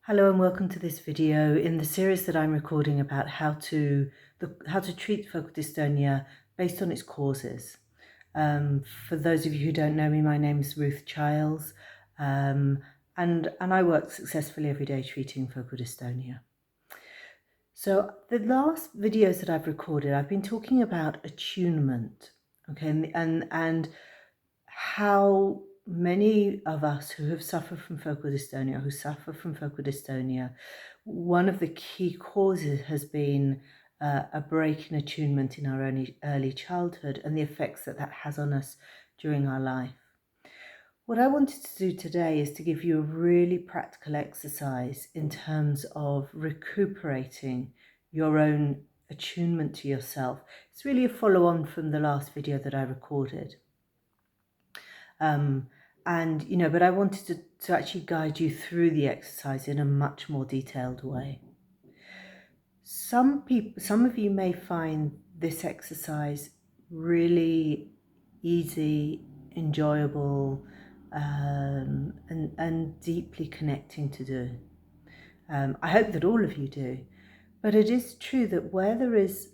Hello and welcome to this video in the series that I'm recording about how to treat focal dystonia based on its causes. For those of you who don't know me, my name is Ruth Childs, and I work successfully every day treating focal dystonia. So the last videos that I've recorded, I've been talking about attunement, okay, and how many of us who have suffered from focal dystonia, one of the key causes has been a break in attunement in our early childhood and the effects that has on us during our life. What I wanted to do today is to give you a really practical exercise in terms of recuperating your own attunement to yourself. It's really a follow-on from the last video that I recorded. But I wanted to actually guide you through the exercise in a much more detailed way. Some of you may find this exercise really easy, enjoyable, and deeply connecting to do. I hope that all of you do. But it is true that where there is,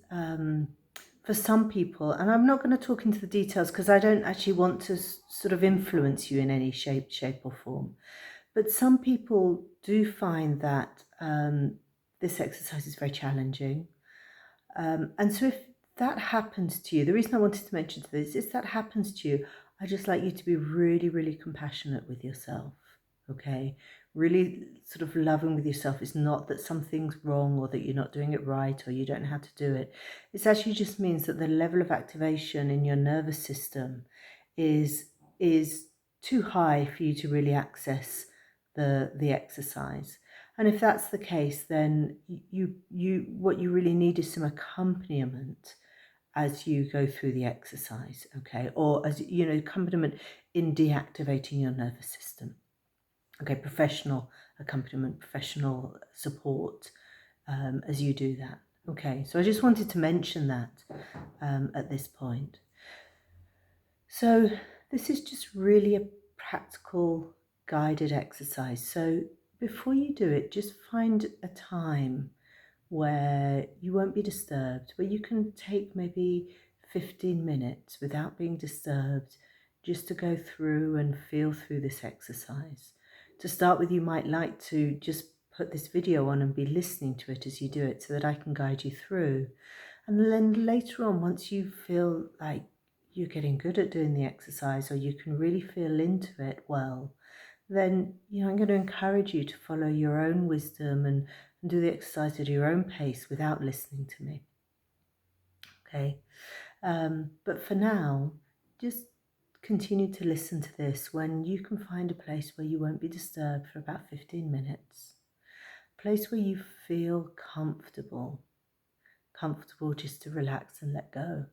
for some people, and I'm not going to talk into the details because I don't actually want to sort of influence you in any shape or form, but some people do find that this exercise is very challenging. And so if that happens to you, the reason I wanted to mention this is that happens to you, I'd just like you to be really, really compassionate with yourself, okay? Really sort of loving with yourself. It's not that something's wrong or that you're not doing it right or you don't know how to do it. It actually just means that the level of activation in your nervous system is too high for you to really access the exercise. And if that's the case, then what you really need is some accompaniment as you go through the exercise, okay? Or as accompaniment in deactivating your nervous system. Okay, professional accompaniment, professional support as you do that. Okay, so I just wanted to mention that at this point. So this is just really a practical guided exercise. So before you do it, just find a time where you won't be disturbed, where you can take maybe 15 minutes without being disturbed, just to go through and feel through this exercise. To start with, you might like to just put this video on and be listening to it as you do it so that I can guide you through. And then later on, once you feel like you're getting good at doing the exercise or you can really feel into it well, then I'm going to encourage you to follow your own wisdom and do the exercise at your own pace without listening to me. Okay, but for now, just continue to listen to this when you can find a place where you won't be disturbed for about 15 minutes. A place where you feel comfortable just to relax and let go.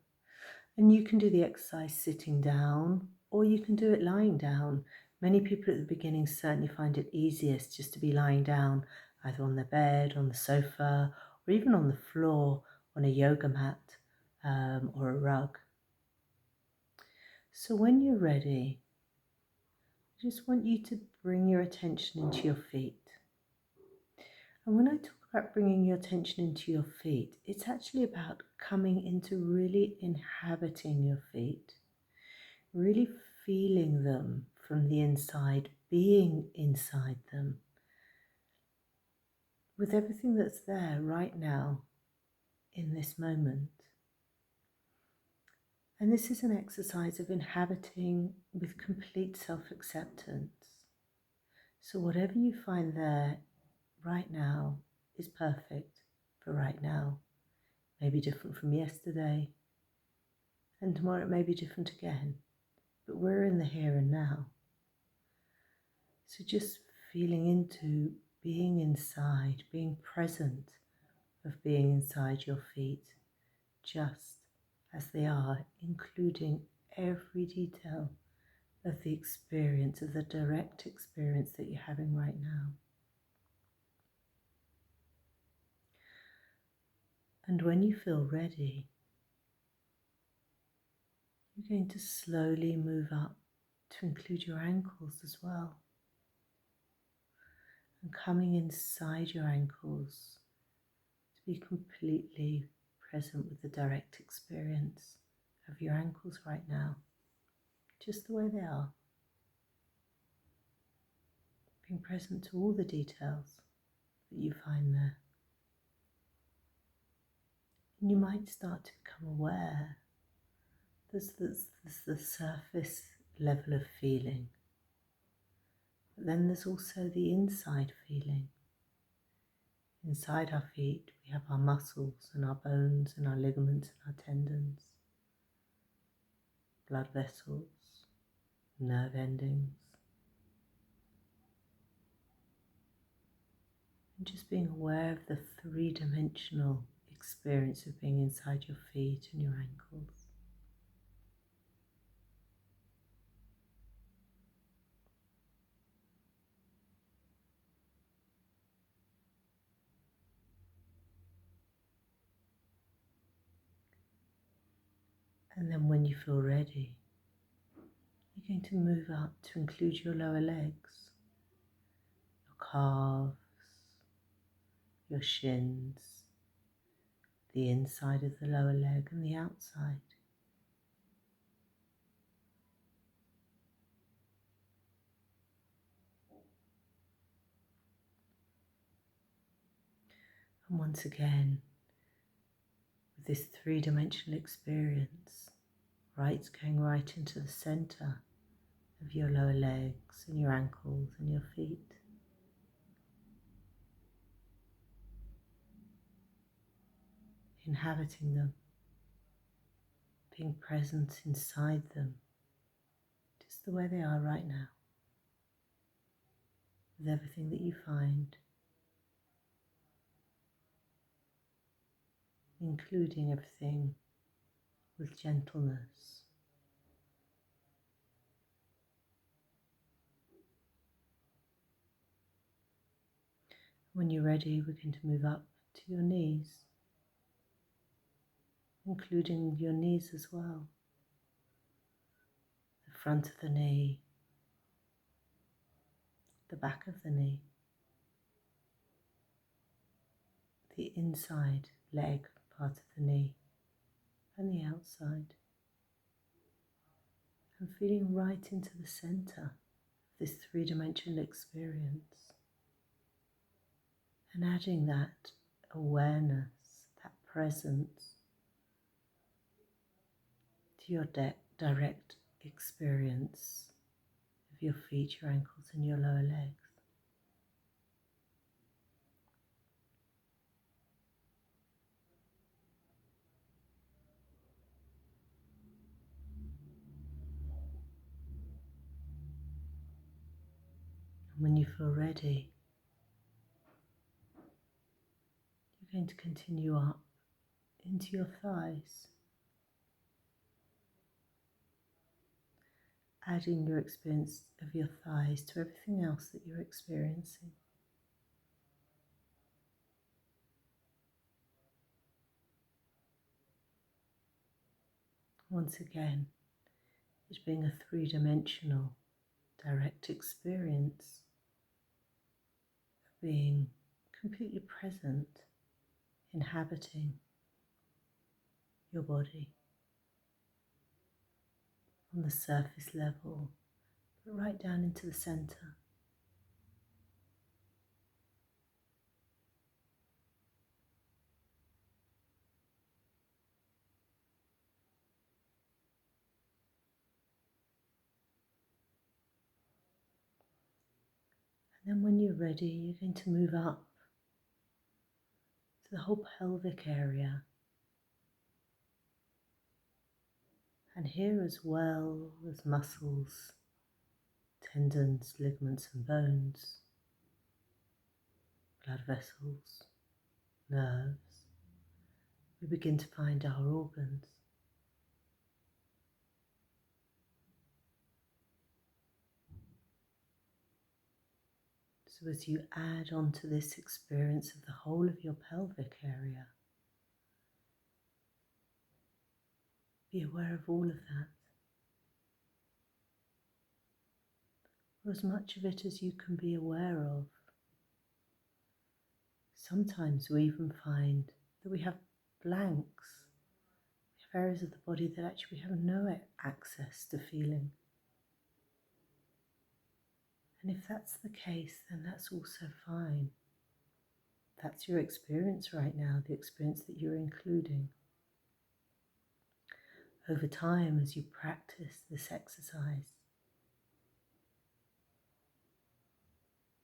And you can do the exercise sitting down or you can do it lying down. Many people at the beginning certainly find it easiest just to be lying down, either on their bed, on the sofa, or even on the floor, on a yoga mat or a rug. So when you're ready, I just want you to bring your attention into your feet. And when I talk about bringing your attention into your feet, it's actually about coming into really inhabiting your feet, really feeling them from the inside, being inside them, with everything that's there right now in this moment. And this is an exercise of inhabiting with complete self-acceptance. So whatever you find there right now is perfect for right now. Maybe different from yesterday, and tomorrow it may be different again, but we're in the here and now. So just feeling into being inside, being present of being inside your feet, just as they are, including every detail of the experience, of the direct experience that you're having right now. And when you feel ready, you're going to slowly move up to include your ankles as well. and coming inside your ankles to be completely present with the direct experience of your ankles right now, just the way they are, being present to all the details that you find there. And you might start to become aware there's the surface level of feeling, but then there's also the inside feeling. Inside our feet we have our muscles and our bones and our ligaments and our tendons, blood vessels, nerve endings, and just being aware of the three-dimensional experience of being inside your feet and your ankles. And then when you feel ready, you're going to move up to include your lower legs, your calves, your shins, the inside of the lower leg and the outside. And once again, with this three-dimensional experience, going right into the center of your lower legs and your ankles and your feet. Inhabiting them, being present inside them, just the way they are right now, with everything that you find, including everything with gentleness. When you're ready, we're going to move up to your knees, including your knees as well. The front of the knee, the back of the knee, the inside leg part of the knee, and the outside. And feeling right into the center of this three-dimensional experience. And adding that awareness, that presence to your direct experience of your feet, your ankles and your lower legs. And when you feel ready, you're going to continue up into your thighs, adding your experience of your thighs to everything else that you're experiencing. Once again, it's being a three-dimensional direct experience of being completely present, inhabiting your body on the surface level, but right down into the center. And then when you're ready, you're going to move up to the whole pelvic area. And here as well as muscles, tendons, ligaments and bones, blood vessels, nerves, we begin to find our organs. So as you add onto this experience of the whole of your pelvic area, be aware of all of that, or as much of it as you can be aware of, Sometimes we even find that we have blanks. We have areas of the body that actually we have no access to feeling. And if that's the case, then that's also fine. That's your experience right now, the experience that you're including. Over time, as you practice this exercise,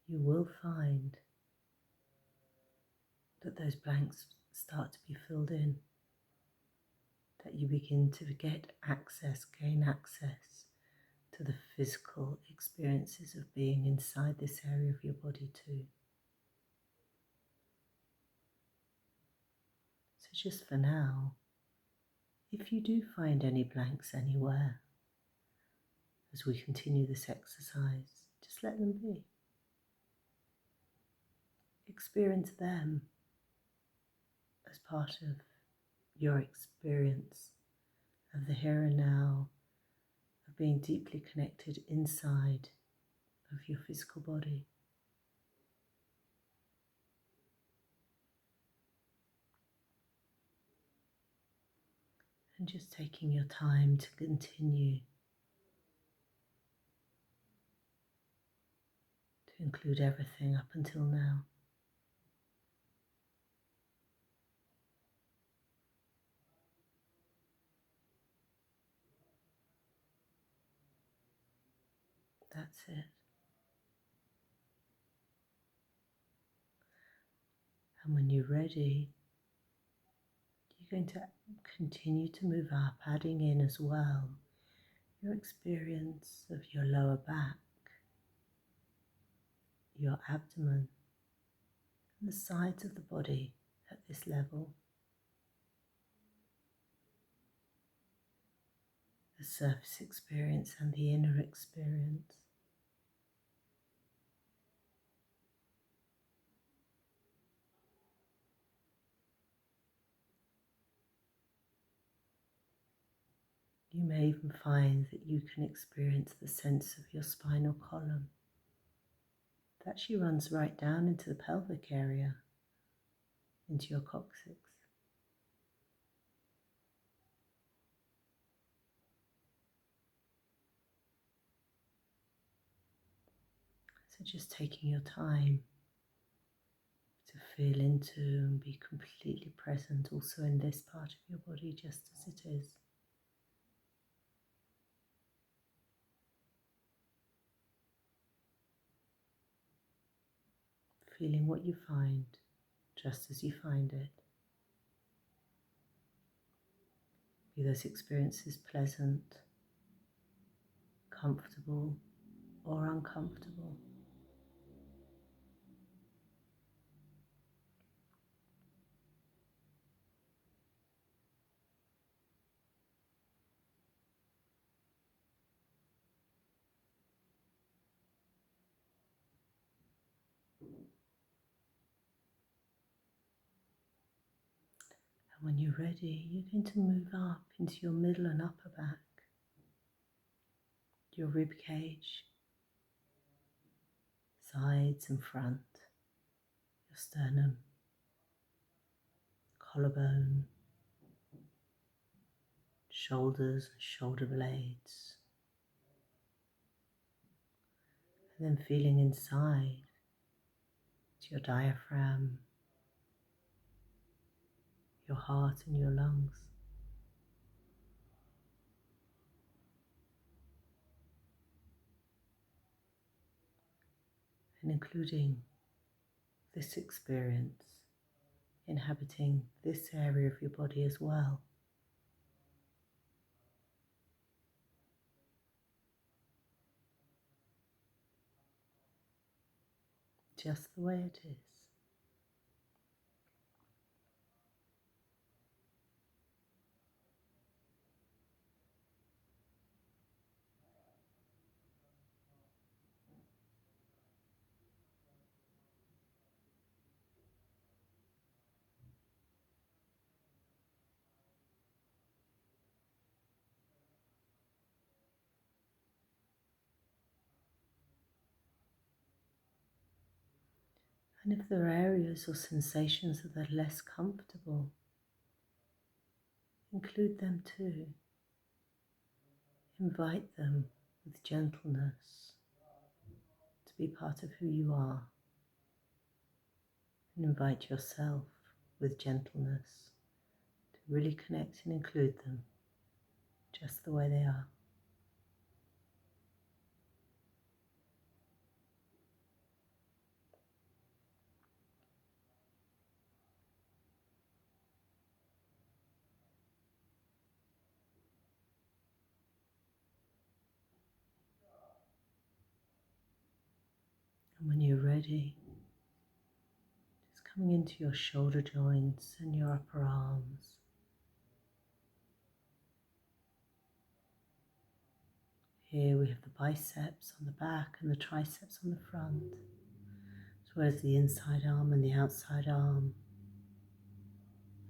you will find that those blanks start to be filled in, that you begin to gain access to the physical experiences of being inside this area of your body too. So just for now, if you do find any blanks anywhere, as we continue this exercise, just let them be. Experience them as part of your experience of the here and now, of being deeply connected inside of your physical body. And just taking your time to continue to include everything up until now. That's it. And when you're ready, you're going to continue to move up, adding in as well your experience of your lower back, your abdomen, and the sides of the body at this level. The surface experience and the inner experience. You may even find that you can experience the sense of your spinal column. That actually runs right down into the pelvic area, into your coccyx. So just taking your time to feel into and be completely present also in this part of your body just as it is. Feeling what you find just as you find it. Be those experiences pleasant, comfortable, or uncomfortable. And when you're ready, you're going to move up into your middle and upper back, your rib cage, sides and front, your sternum, collarbone, shoulders and shoulder blades, and then feeling inside to your diaphragm, your heart and your lungs. And including this experience inhabiting this area of your body as well. Just the way it is. And if there are areas or sensations that are less comfortable, include them too. Invite them with gentleness to be part of who you are. And invite yourself with gentleness to really connect and include them just the way they are. And when you're ready, just coming into your shoulder joints and your upper arms. Here we have the biceps on the back and the triceps on the front, as well as the inside arm and the outside arm.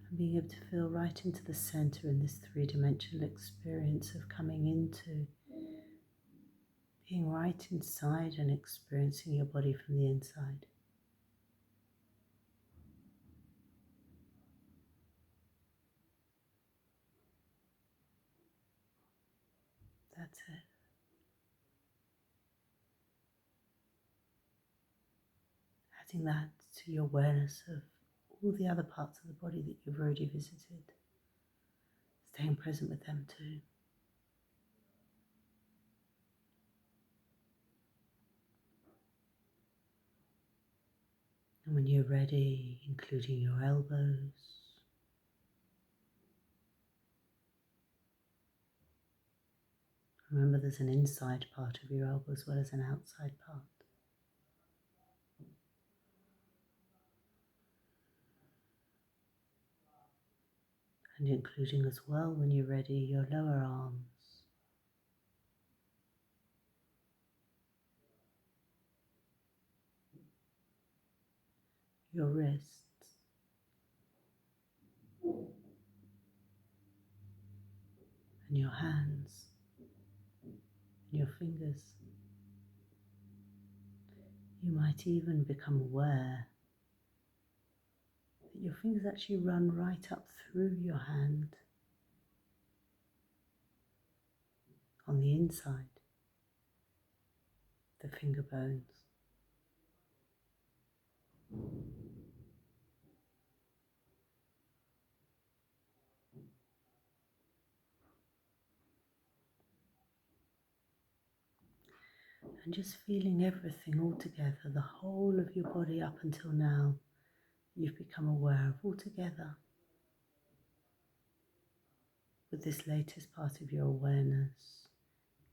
And being able to feel right into the center in this three-dimensional experience of coming into being right inside and experiencing your body from the inside. That's it. Adding that to your awareness of all the other parts of the body that you've already visited. Staying present with them too. And when you're ready, including your elbows, remember there's an inside part of your elbow as well as an outside part. And including as well, when you're ready, your lower arms. Your wrists. And your hands. And your fingers. You might even become aware that your fingers actually run right up through your hand on the inside, the finger bones. And just feeling everything all together, the whole of your body up until now, you've become aware of all together with this latest part of your awareness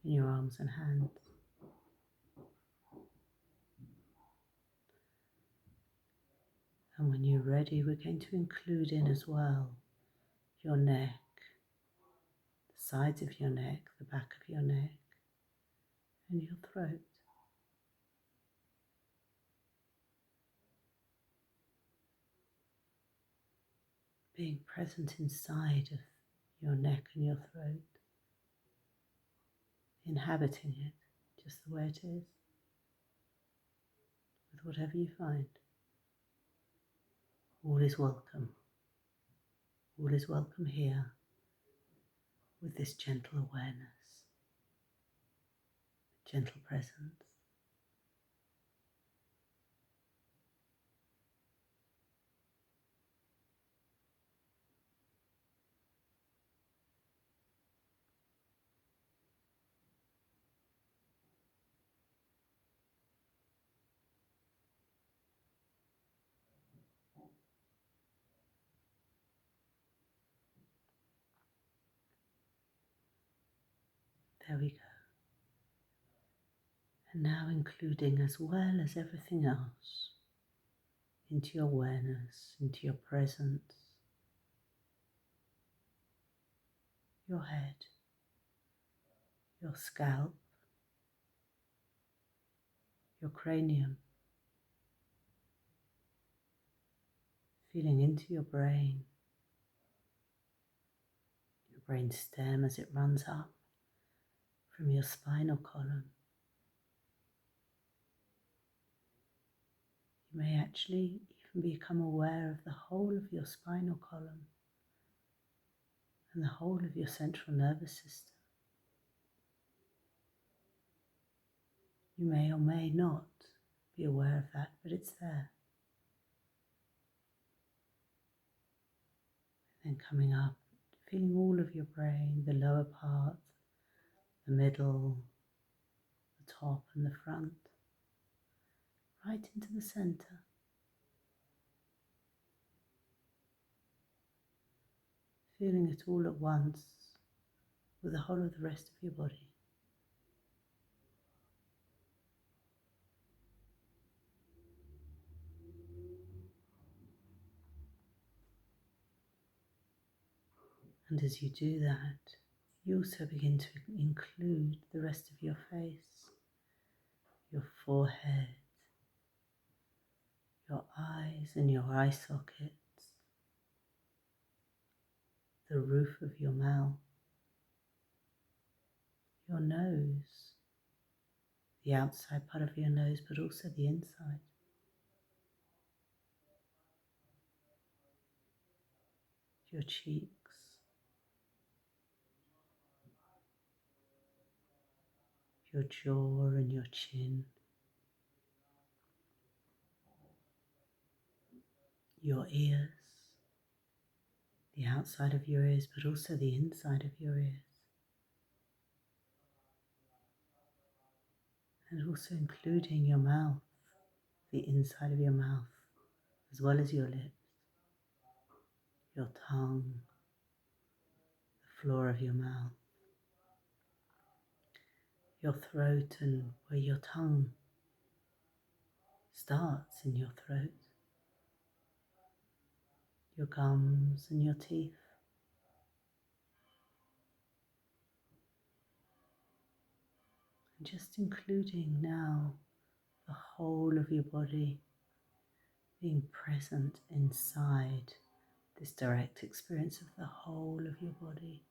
in your arms and hands. And when you're ready, we're going to include in as well your neck, the sides of your neck, the back of your neck, and your throat. Being present inside of your neck and your throat, inhabiting it just the way it is, with whatever you find. All is welcome. All is welcome here with this gentle awareness, gentle presence. There we go. And now including as well as everything else into your awareness, into your presence, your head, your scalp, your cranium, feeling into your brain stem as it runs up from your spinal column. You may actually even become aware of the whole of your spinal column and the whole of your central nervous system. You may or may not be aware of that, but it's there. And then coming up, feeling all of your brain, the lower part, the middle, the top and the front, right into the center. Feeling it all at once with the whole of the rest of your body. And as you do that, you also begin to include the rest of your face, your forehead, your eyes and your eye sockets, the roof of your mouth, your nose, the outside part of your nose, but also the inside, your cheeks, your jaw and your chin, your ears, the outside of your ears, but also the inside of your ears, and also including your mouth, the inside of your mouth, as well as your lips, your tongue, the floor of your mouth, your throat and where your tongue starts in your throat, your gums and your teeth, and just including now the whole of your body being present inside this direct experience of the whole of your body.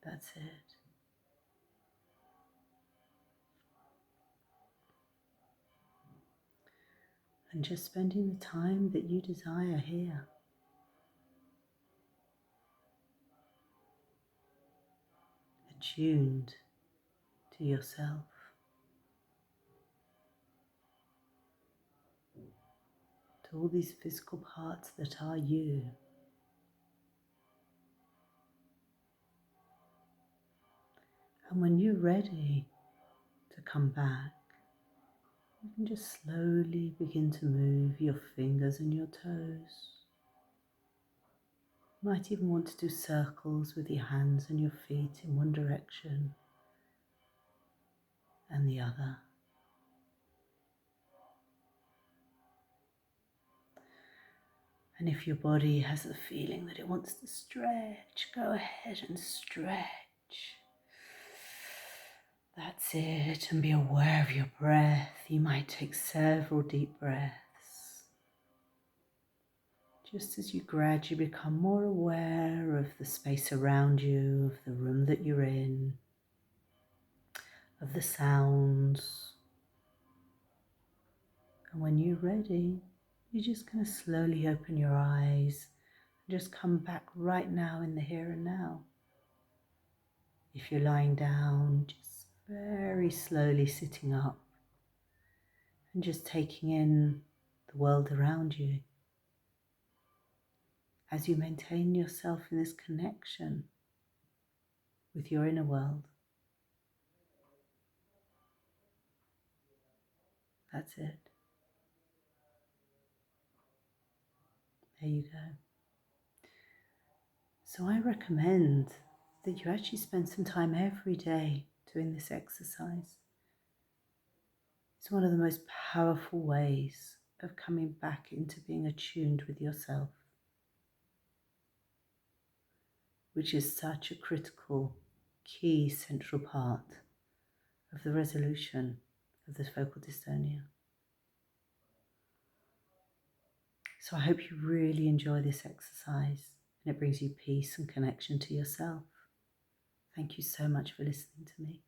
That's it. And just spending the time that you desire here. Attuned to yourself. To all these physical parts that are you. And when you're ready to come back, you can just slowly begin to move your fingers and your toes. You might even want to do circles with your hands and your feet in one direction and the other. And if your body has the feeling that it wants to stretch, go ahead and stretch. That's it, and be aware of your breath. You might take several deep breaths. Just as you gradually become more aware of the space around you, of the room that you're in, of the sounds. And when you're ready, you're just going to slowly open your eyes and just come back right now in the here and now. If you're lying down, just very slowly sitting up and just taking in the world around you as you maintain yourself in this connection with your inner world. That's it. There you go. So I recommend that you actually spend some time every day doing this exercise. It's one of the most powerful ways of coming back into being attuned with yourself, which is such a critical, key, central part of the resolution of this vocal dystonia. So I hope you really enjoy this exercise and it brings you peace and connection to yourself. Thank you so much for listening to me.